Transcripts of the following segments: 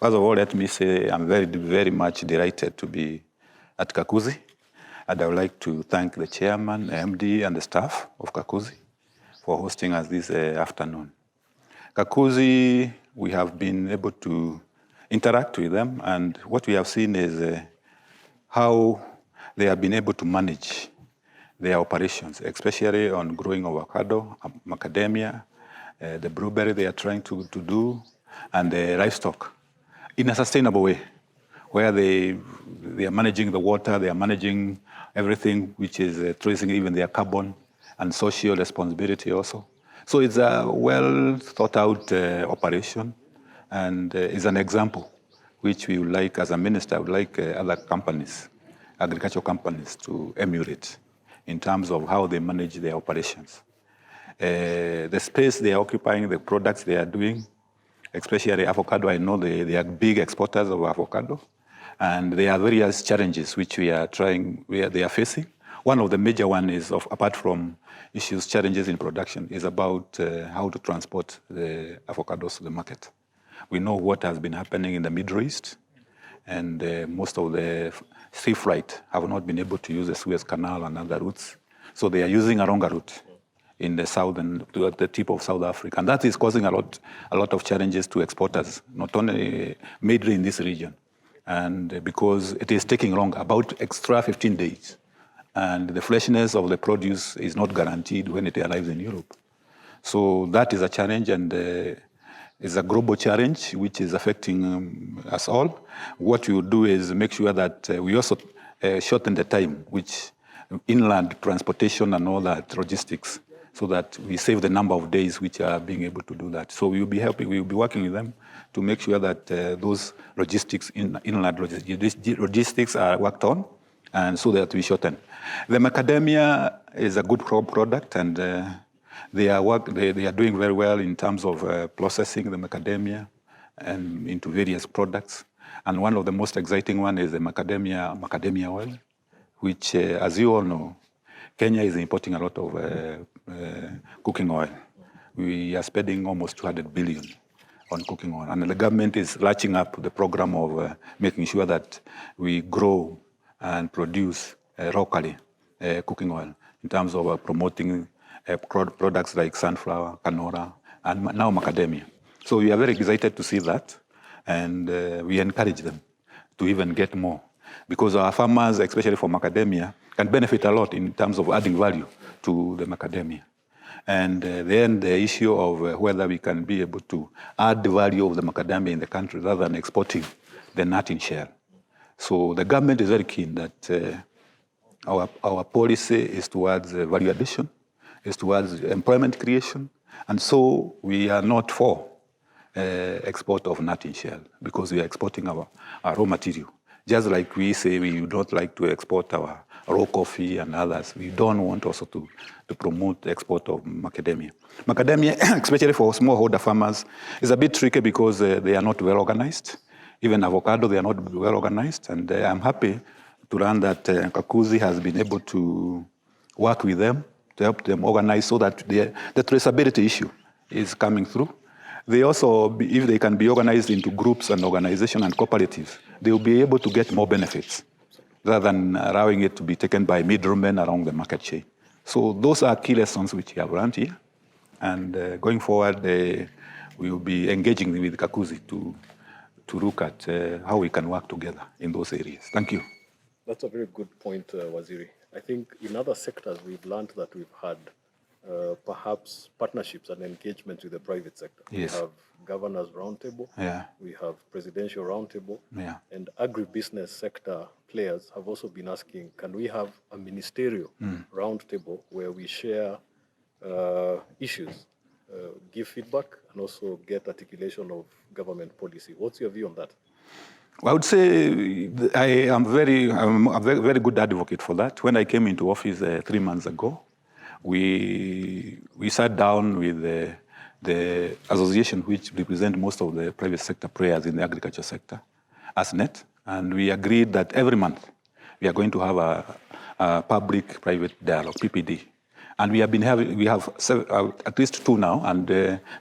First of all, let me say I'm very, very much delighted to be at Kakuzi. And I would like to thank the chairman, MD, and the staff of Kakuzi for hosting us this afternoon. Kakuzi, we have been able to interact with them, and what we have seen is how they have been able to manage their operations, especially on growing avocado, macadamia, the blueberry they are trying to do, and the livestock in a sustainable way, where they are managing the water, they are managing everything which is tracing even their carbon and social responsibility also. So it's a well thought out operation, and is an example which we would like, as a minister, I would like other companies, agricultural companies, to emulate in terms of how they manage their operations. The space they are occupying, the products they are doing, especially avocado, I know they are big exporters of avocado, and there are various challenges which they are facing. One of the major one is, apart from issues, challenges in production, is about how to transport the avocados to the market. We know what has been happening in the Middle East, and most of the sea freight have not been able to use the Suez Canal and other routes. So they are using a longer route in the southern, to the tip of South Africa. And that is causing a lot of challenges to exporters, not only mainly in this region. And because it is taking long, about extra 15 days. And the freshness of the produce is not guaranteed when it arrives in Europe. So that is a challenge, and is a global challenge which is affecting us all. What we will do is make sure that we also shorten the time, which inland transportation and all that logistics, so that we save the number of days which are being able to do that. So we will be working with them to make sure that those logistics, inland logistics are worked on, and so that we shorten. The macadamia is a good product, and they are doing very well in terms of processing the macadamia and into various products. And one of the most exciting one is the macadamia oil, which, as you all know, Kenya is importing a lot of cooking oil. We are spending almost 200 billion on cooking oil. And the government is latching up the program of making sure that we grow and produce locally cooking oil in terms of promoting products like sunflower, canola, and now macadamia. So we are very excited to see that, and we encourage them to even get more, because our farmers, especially for macadamia, can benefit a lot in terms of adding value to the macadamia. And then the issue of whether we can be able to add the value of the macadamia in the country rather than exporting the nut in shell. So the government is very keen that our policy is towards value addition, is towards employment creation, and so we are not for export of nut in shell, because we are exporting our raw material. Just like we say we would not like to export our raw coffee and others, we don't want also to promote the export of macadamia. Macadamia, especially for smallholder farmers, is a bit tricky because they are not well organized. Even avocado, they are not well organized, and I'm happy to learn that Kakuzi has been able to work with them to help them organize so that the traceability issue is coming through. They also, if they can be organized into groups and organizations and cooperatives, they will be able to get more benefits rather than allowing it to be taken by middlemen along the market chain. So those are key lessons which we have learned here. And going forward, we will be engaging with Kakuzi to look at how we can work together in those areas. Thank you. That's a very good point, Waziri. I think in other sectors, we've learned that we've had perhaps partnerships and engagements with the private sector. Yes. We have governors roundtable, we have presidential roundtable, and agribusiness sector players have also been asking, can we have a ministerial roundtable where we share issues, give feedback, and also get articulation of government policy? What's your view on that? I would say I'm a very good advocate for that. When I came into office 3 months ago, we sat down with the association which represent most of the private sector players in the agriculture sector, ASNET, and we agreed that every month we are going to have a public-private dialogue, PPD. And we have at least 2 now, and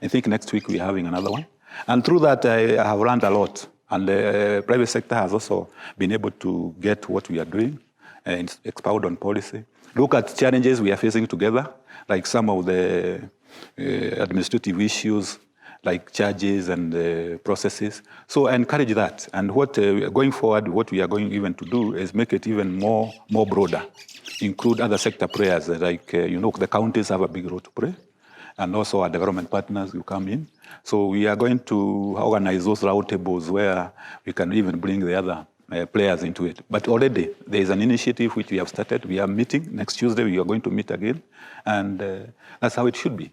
I think next week we're having another one. And through that, I have learned a lot And the private sector has also been able to get what we are doing and expound on policy. Look at challenges we are facing together, like some of the administrative issues, like charges and processes. So I encourage that. And what going forward, what we are going even to do is make it even more broader, include other sector players, like, the counties have a big role to play, and also our development partners will come in. So we are going to organize those roundtables where we can even bring the other players into it. But already there is an initiative which we have started. We are meeting next Tuesday. We are going to meet again, and that's how it should be.